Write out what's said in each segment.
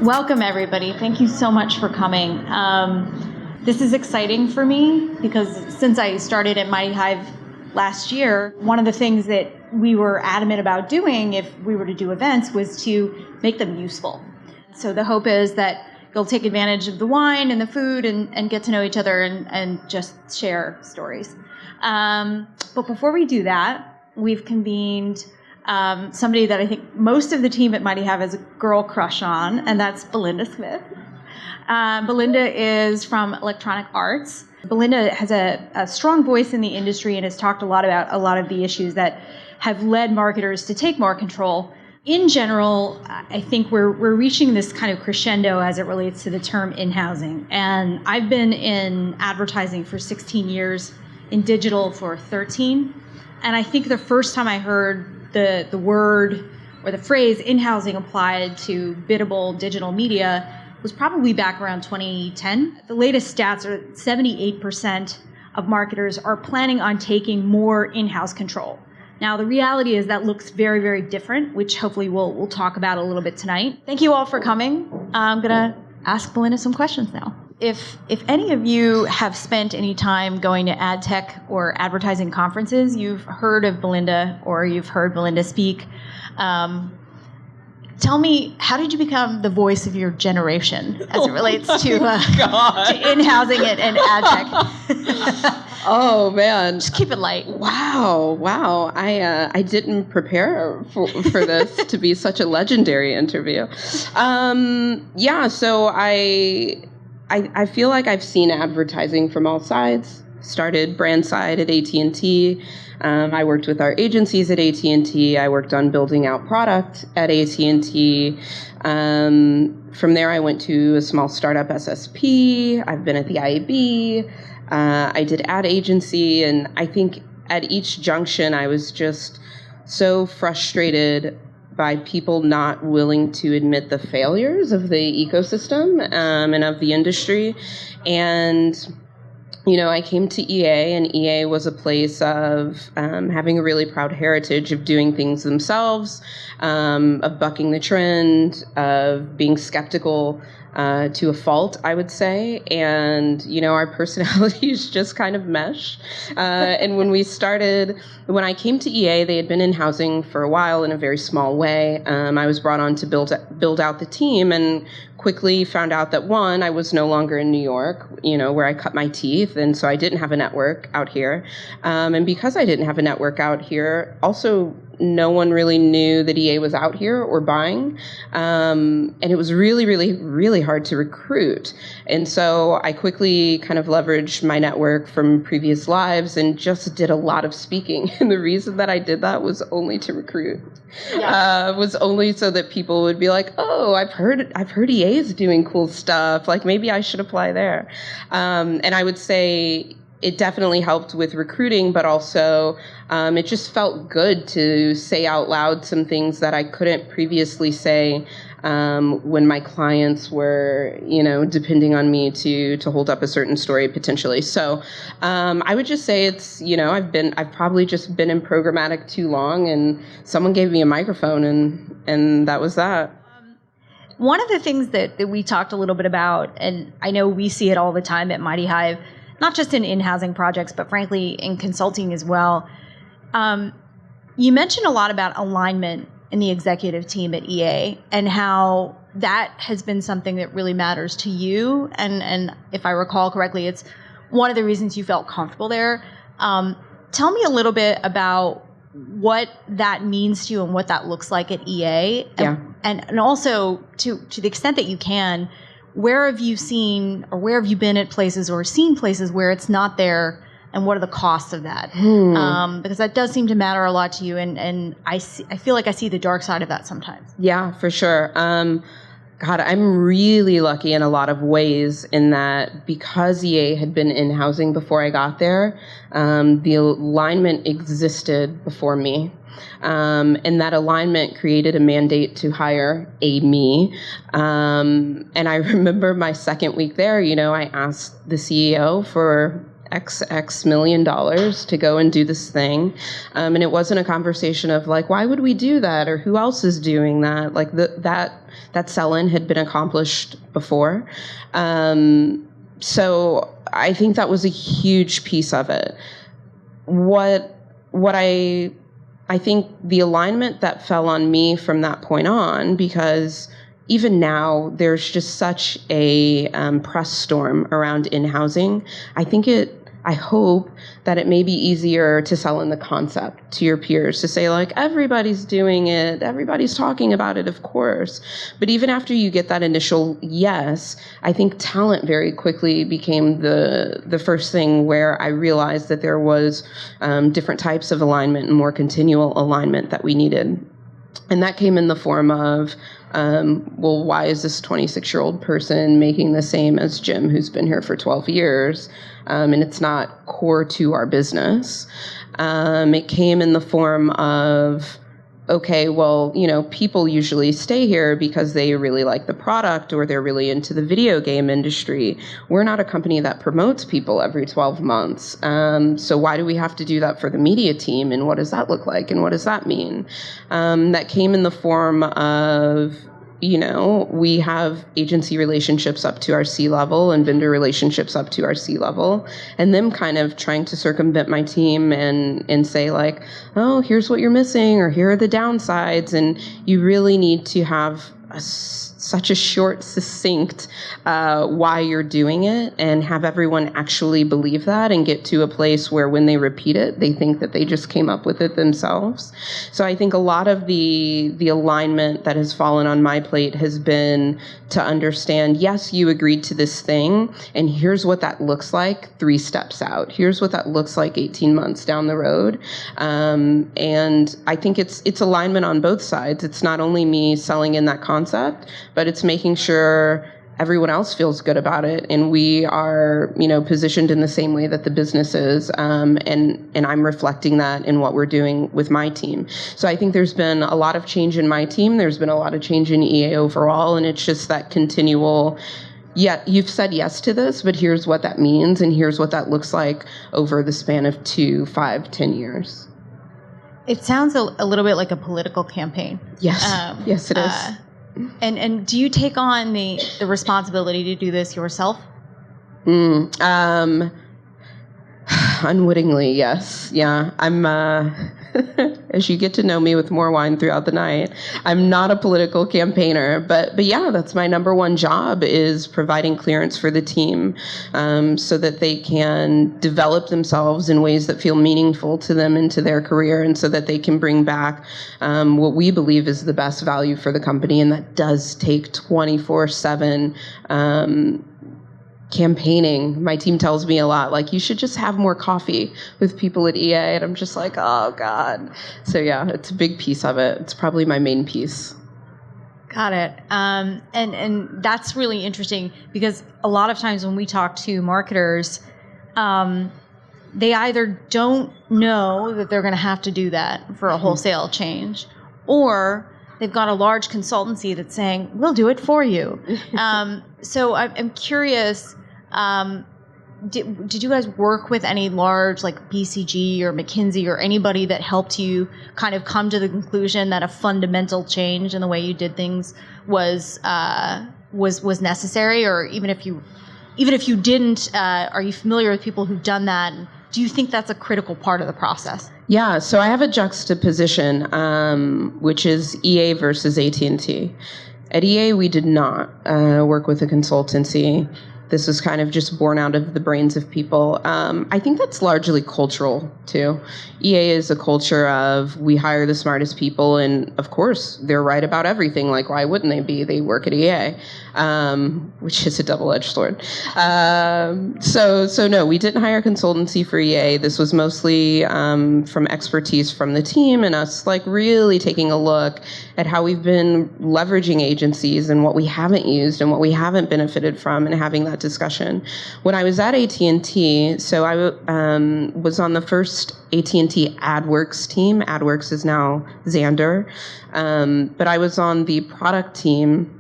Welcome, everybody. Thank you so much for coming. This is exciting for me because since I started at MightyHive last year, one of the things that we were adamant about doing if we were to do events was to make them useful. So the hope is that you'll take advantage of the wine and the food and get to know each other and just share stories. But before we do that, we've convened somebody that I think most of the team at MightyHive has a girl crush on, and that's Belinda Smith. Belinda is from Electronic Arts. Belinda has a strong voice in the industry and has talked a lot about a lot of the issues that have led marketers to take more control. In general, I think we're reaching this kind of crescendo as it relates to the term in-housing. And I've been in advertising for 16 years, in digital for 13. And I think the first time I heard the word or the phrase in-housing applied to biddable digital media was probably back around 2010. The latest stats are 78% of marketers are planning on taking more in-house control. Now, the reality is that looks very, very different, which hopefully we'll talk about a little bit tonight. Thank you all for coming. I'm going to ask Belinda some questions now. If any of you have spent any time going to ad tech or advertising conferences, you've heard of Belinda or you've heard Belinda speak. Tell me, how did you become the voice of your generation as it relates to in-housing and ad tech? Oh, man. Just keep it light. Wow. I didn't prepare for this to be such a legendary interview. So I feel like I've seen advertising from all sides. Started brand side at AT&T. I worked with our agencies at AT&T. I worked on building out product at AT&T. From there, I went to a small startup SSP. I've been at the IAB. I did ad agency. And I think at each junction, I was just so frustrated by people not willing to admit the failures of the ecosystem and of the industry. And I came to EA, and EA was a place of having a really proud heritage of doing things themselves, of bucking the trend, of being skeptical to a fault, I would say. And, our personalities just kind of mesh. And when I came to EA, they had been in housing for a while in a very small way. I was brought on to build out the team and quickly found out that, one, I was no longer in New York, where I cut my teeth. And so I didn't have a network out here. And because I didn't have a network out here, also no one really knew that EA was out here or buying. And it was really, really, really hard to recruit. And so I quickly kind of leveraged my network from previous lives and just did a lot of speaking. And the reason that I did that was only to recruit. Was only so that people would be like, oh, I've heard EA is doing cool stuff. Like maybe I should apply there. And I would say it definitely helped with recruiting, but also it just felt good to say out loud some things that I couldn't previously say when my clients were, depending on me to hold up a certain story potentially. So I would just say it's, I've probably just been in programmatic too long, and someone gave me a microphone, and that was that. One of the things that we talked a little bit about, and I know we see it all the time at MightyHive, not just in in-housing projects, but frankly in consulting as well. You mentioned a lot about alignment in the executive team at EA and how that has been something that really matters to you. And if I recall correctly, it's one of the reasons you felt comfortable there. Tell me a little bit about what that means to you and what that looks like at EA. And also to the extent that you can, where have you seen or where have you been at places or seen places where it's not there, and what are the costs of that? Because that does seem to matter a lot to you, and I feel like I see the dark side of that sometimes. Yeah, for sure. God, I'm really lucky in a lot of ways in that because EA had been in housing before I got there, the alignment existed before me. And that alignment created a mandate to hire me. And I remember my second week there, I asked the CEO for XX million dollars to go and do this thing. And it wasn't a conversation of like, why would we do that? Or who else is doing that? Like that sell-in had been accomplished before. So I think that was a huge piece of it. What I think the alignment that fell on me from that point on, because even now there's just such a press storm around in-housing. I hope that it may be easier to sell in the concept to your peers, to say like, everybody's doing it, everybody's talking about it, of course. But even after you get that initial yes, I think talent very quickly became the first thing where I realized that there was different types of alignment and more continual alignment that we needed. And that came in the form of, well, why is this 26-year-old person making the same as Jim, who's been here for 12 years? And it's not core to our business. It came in the form of, okay, well, people usually stay here because they really like the product or they're really into the video game industry. We're not a company that promotes people every 12 months. So why do we have to do that for the media team? And what does that look like? And what does that mean? That came in the form of, we have agency relationships up to our C-level and vendor relationships up to our C-level, and them kind of trying to circumvent my team and say like, oh, here's what you're missing, or here are the downsides. And you really need to have such a short, succinct why you're doing it, and have everyone actually believe that and get to a place where when they repeat it, they think that they just came up with it themselves. So I think a lot of the alignment that has fallen on my plate has been to understand, yes, you agreed to this thing, and here's what that looks like 3 steps out. Here's what that looks like 18 months down the road. And I think it's alignment on both sides. It's not only me selling in that concept, but it's making sure everyone else feels good about it, and we are, positioned in the same way that the business is, and I'm reflecting that in what we're doing with my team. So I think there's been a lot of change in my team. There's been a lot of change in EA overall, and it's just that continual, yeah, you've said yes to this, but here's what that means, and here's what that looks like over the span of 2, 5, 10 years. It sounds a little bit like a political campaign. Yes, yes, it is. And do you take on the responsibility to do this yourself? Unwittingly, yes. Yeah, I'm, as you get to know me with more wine throughout the night, I'm not a political campaigner, but yeah, that's my number one job, is providing clearance for the team, so that they can develop themselves in ways that feel meaningful to them and to their career, and so that they can bring back what we believe is the best value for the company, and that does take 24/7 campaigning. My team tells me a lot, like, you should just have more coffee with people at EA, and I'm just like, oh God. So yeah, it's a big piece of it. It's probably my main piece. Got it. And that's really interesting, because a lot of times when we talk to marketers, they either don't know that they're going to have to do that for a wholesale change, or they've got a large consultancy that's saying, we'll do it for you. So I'm curious, did you guys work with any large, like BCG or McKinsey or anybody that helped you kind of come to the conclusion that a fundamental change in the way you did things was necessary? Or even if you didn't, are you familiar with people who've done that? And do you think that's a critical part of the process? Yeah, so I have a juxtaposition, which is EA versus AT&T. At EA, we did not work with a consultancy. This was kind of just born out of the brains of people. I think that's largely cultural, too. EA is a culture of, we hire the smartest people, and of course, they're right about everything. Like, why wouldn't they be? They work at EA, which is a double-edged sword. So no, we didn't hire a consultancy for EA. This was mostly from expertise from the team, and us like really taking a look at how we've been leveraging agencies and what we haven't used and what we haven't benefited from, and having that discussion. When I was at AT&T, so I was on the first AT&T AdWorks team. AdWorks is now Xandr. But I was on the product team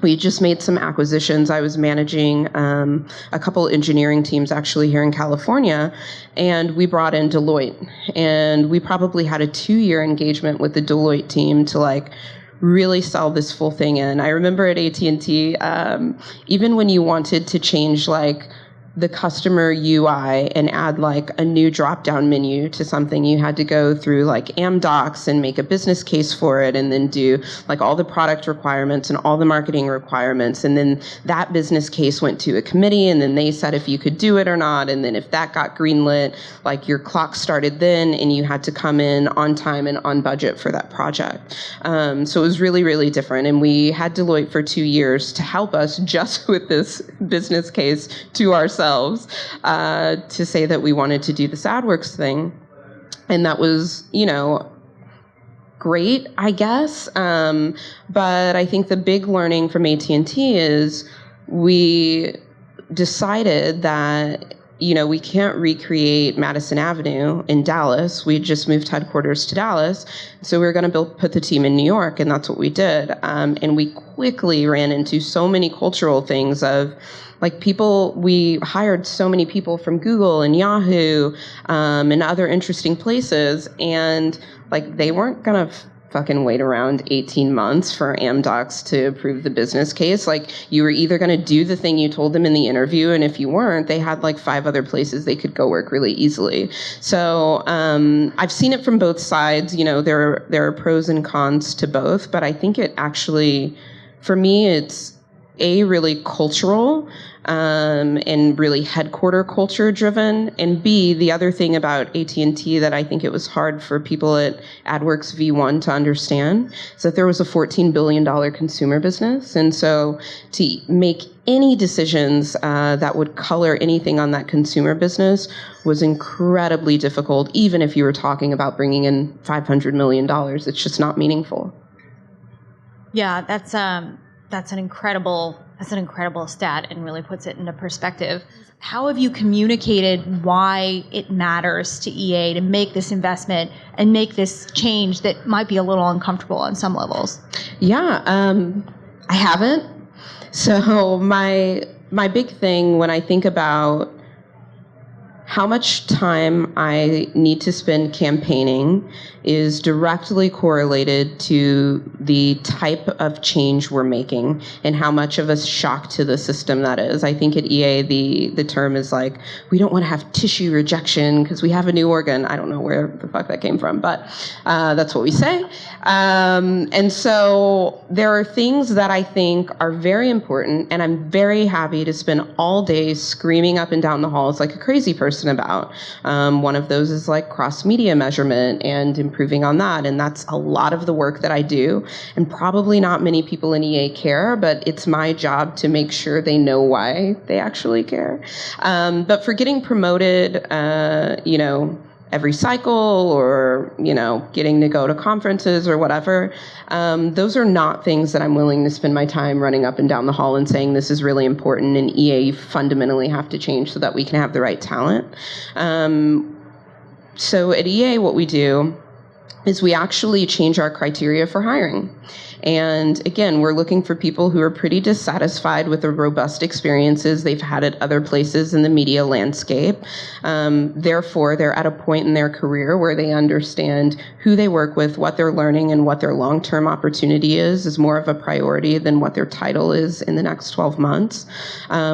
we just made some acquisitions. I was managing a couple engineering teams actually here in California, and we brought in Deloitte. And we probably had a 2-year engagement with the Deloitte team to like really sell this full thing in. I remember at AT&T, even when you wanted to change like the customer UI and add like a new drop-down menu to something, you had to go through like AmDocs and make a business case for it, and then do like all the product requirements and all the marketing requirements. And then that business case went to a committee, and then they said if you could do it or not. And then if that got greenlit, like your clock started then, and you had to come in on time and on budget for that project. So it was really, really different. And we had Deloitte for 2 years to help us just with this business case to ourselves, to say that we wanted to do this AdWorks thing. And that was, great, I guess. But I think the big learning from AT&T is we decided that, we can't recreate Madison Avenue in Dallas. We just moved headquarters to Dallas. So we were going to put the team in New York, and that's what we did. And we quickly ran into so many cultural things of, like, we hired so many people from Google and Yahoo, and other interesting places, and like they weren't gonna fucking wait around 18 months for AmDocs to approve the business case. Like, you were either gonna do the thing you told them in the interview, and if you weren't, they had like 5 other places they could go work really easily. So I've seen it from both sides. There are pros and cons to both, but I think it actually, for me, it's really cultural, and really headquarter culture driven. And B, the other thing about AT&T that I think it was hard for people at AdWorks V1 to understand is that there was a $14 billion consumer business. And so to make any decisions that would color anything on that consumer business was incredibly difficult, even if you were talking about bringing in $500 million. It's just not meaningful. Yeah, that's an incredible stat and really puts it into perspective. How have you communicated why it matters to EA to make this investment and make this change that might be a little uncomfortable on some levels? Yeah, I haven't. So my big thing when I think about how much time I need to spend campaigning is directly correlated to the type of change we're making and how much of a shock to the system that is. I think at EA, the term is like, we don't want to have tissue rejection because we have a new organ. I don't know where the fuck that came from, but that's what we say. And so there are things that I think are very important, and I'm very happy to spend all day screaming up and down the halls like a crazy person about. One of those is like cross-media measurement and improving on that, and that's a lot of the work that I do, and probably not many people in EA care, but it's my job to make sure they know why they actually care. But for getting promoted, every cycle, or getting to go to conferences or whatever, those are not things that I'm willing to spend my time running up and down the hall and saying this is really important and EA you fundamentally have to change so that we can have the right talent. So at EA, what we do is we actually change our criteria for hiring. And again, we're looking for people who are pretty dissatisfied with the robust experiences they've had at other places in the media landscape. Therefore, they're at a point in their career where they understand who they work with, what they're learning, and what their long-term opportunity is more of a priority than what their title is in the next 12 months,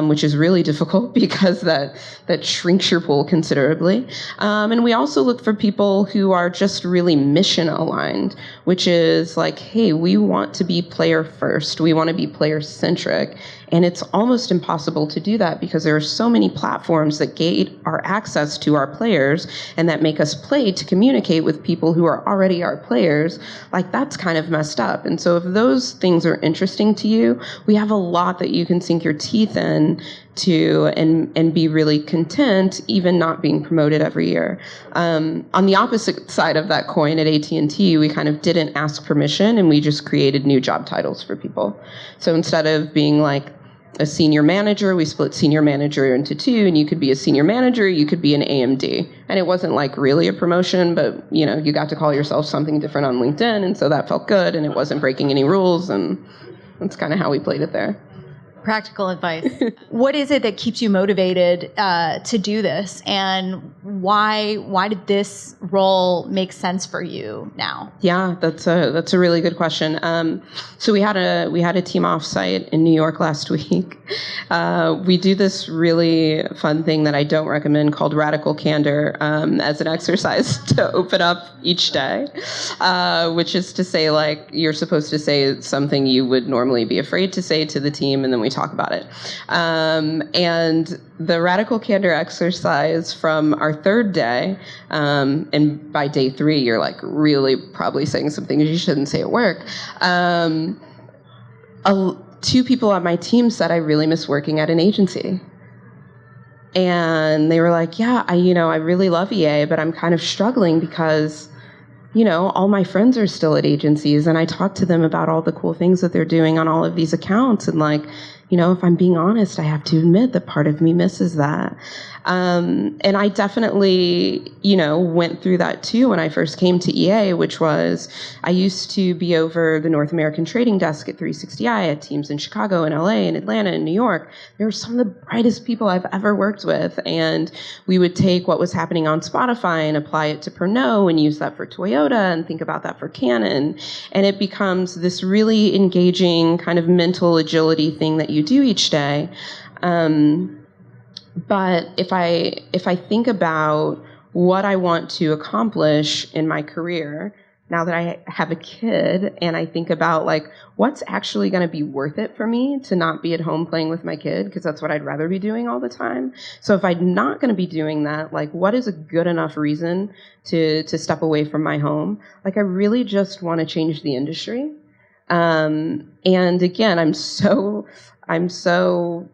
which is really difficult because that shrinks your pool considerably. And we also look for people who are just really mission aligned, which is like, hey, we want to be player first. We want to be player centric. And it's almost impossible to do that because there are so many platforms that gate our access to our players and that make us play to communicate with people who are already our players. Like, that's kind of messed up. And so if those things are interesting to you, we have a lot that you can sink your teeth in to and be really content, even not being promoted every year. On the opposite side of that coin at AT&T, we kind of didn't ask permission and we just created new job titles for people. So instead of being like a senior manager, we split senior manager into 2, and you could be a senior manager, you could be an AMD. And it wasn't like really a promotion, but you got to call yourself something different on LinkedIn, and so that felt good, and it wasn't breaking any rules, and That's kind of how we played it there. Practical advice. What is it that keeps you motivated to do this, and why did this role make sense for you now? Yeah, that's a really good question. So we had a team offsite in New York last week. We do this really fun thing that I don't recommend called radical candor as an exercise to open up each day, which is to say, like, you're supposed to say something you would normally be afraid to say to the team, and then we talk about it. And the radical candor exercise from our third day, and by day 3, you're like really probably saying some things you shouldn't say at work. 2 people on my team said, I really miss working at an agency. And they were like, yeah, I really love EA, but I'm kind of struggling because, all my friends are still at agencies, and I talk to them about all the cool things that they're doing on all of these accounts. And like, if I'm being honest, I have to admit that part of me misses that. And I definitely, went through that too when I first came to EA, which was I used to be over the North American trading desk at 360i. I had teams in Chicago and LA and Atlanta and New York. They were some of the brightest people I've ever worked with. And we would take what was happening on Spotify and apply it to Pernod and use that for Toyota and think about that for Canon. And it becomes this really engaging kind of mental agility thing that you do each day. But if I think about what I want to accomplish in my career, now that I have a kid, and I think about like what's actually going to be worth it for me to not be at home playing with my kid, because that's what I'd rather be doing all the time. So if I'm not going to be doing that, like what is a good enough reason to step away from my home? Like I really just want to change the industry. And again, I'm so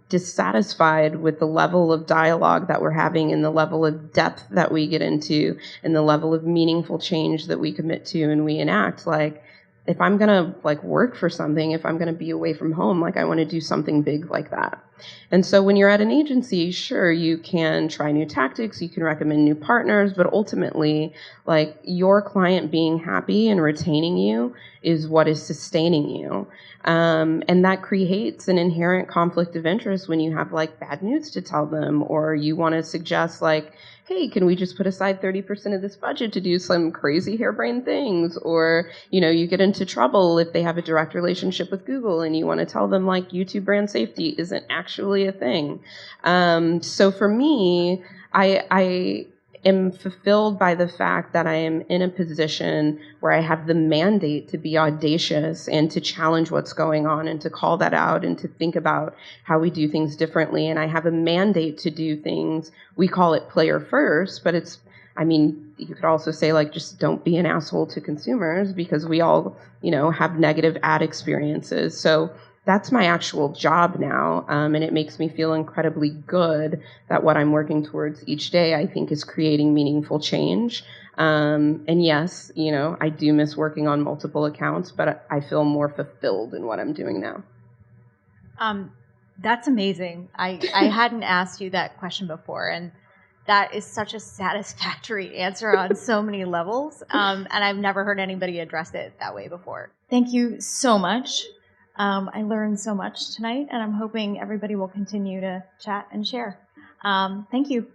dissatisfied with the level of dialogue that we're having and the level of depth that we get into and the level of meaningful change that we commit to and we enact. Like, if I'm going to like work for something, if I'm going to be away from home, like I want to do something big like that. And so when you're at an agency, sure, you can try new tactics, you can recommend new partners, but ultimately, like your client being happy and retaining you is what is sustaining you. And that creates an inherent conflict of interest when you have like bad news to tell them, or you want to suggest like, hey, can we just put aside 30% of this budget to do some crazy harebrained things? Or, you get into trouble if they have a direct relationship with Google and you want to tell them like YouTube brand safety isn't actually a thing. So for me, I am fulfilled by the fact that I am in a position where I have the mandate to be audacious and to challenge what's going on and to call that out and to think about how we do things differently. And I have a mandate to do things, we call it player first, but you could also say like, just don't be an asshole to consumers, because we all, have negative ad experiences. So that's my actual job now, and it makes me feel incredibly good that what I'm working towards each day, I think, is creating meaningful change. And yes, I do miss working on multiple accounts, but I feel more fulfilled in what I'm doing now. That's amazing. I hadn't asked you that question before, and that is such a satisfactory answer on so many levels, and I've never heard anybody address it that way before. Thank you so much. I learned so much tonight, and I'm hoping everybody will continue to chat and share. Thank you.